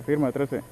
Firma 13.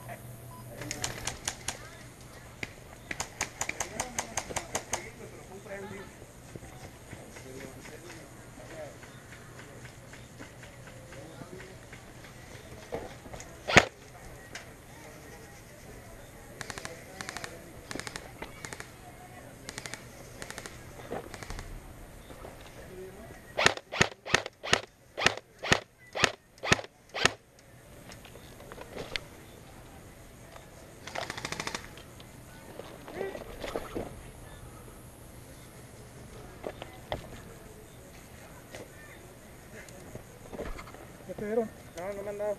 ¿Ya te dieron? No, no me han dado.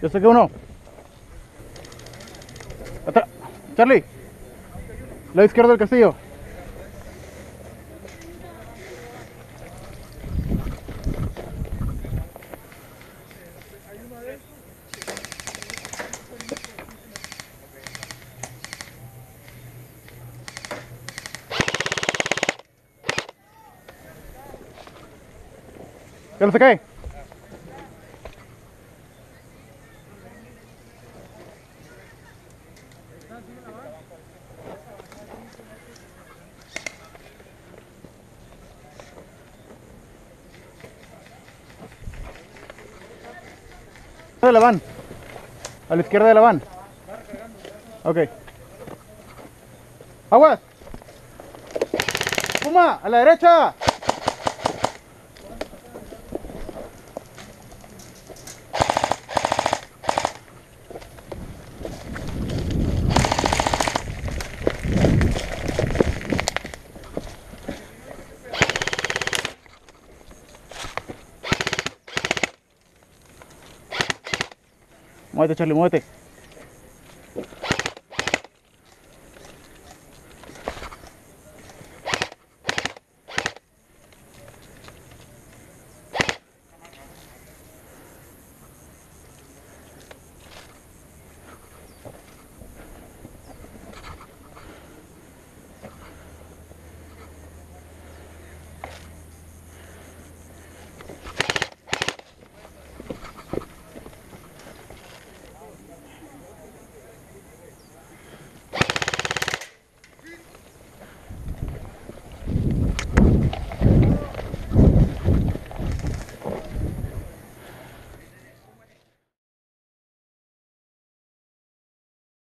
Yo sé que uno. Charlie. Lado izquierdo del castillo. ¿Ya lo saqué? De la van. A la izquierda de la van. Ok. ¡Aguas! ¡Puma! ¡A la derecha! Muévete, Charlie, muévete.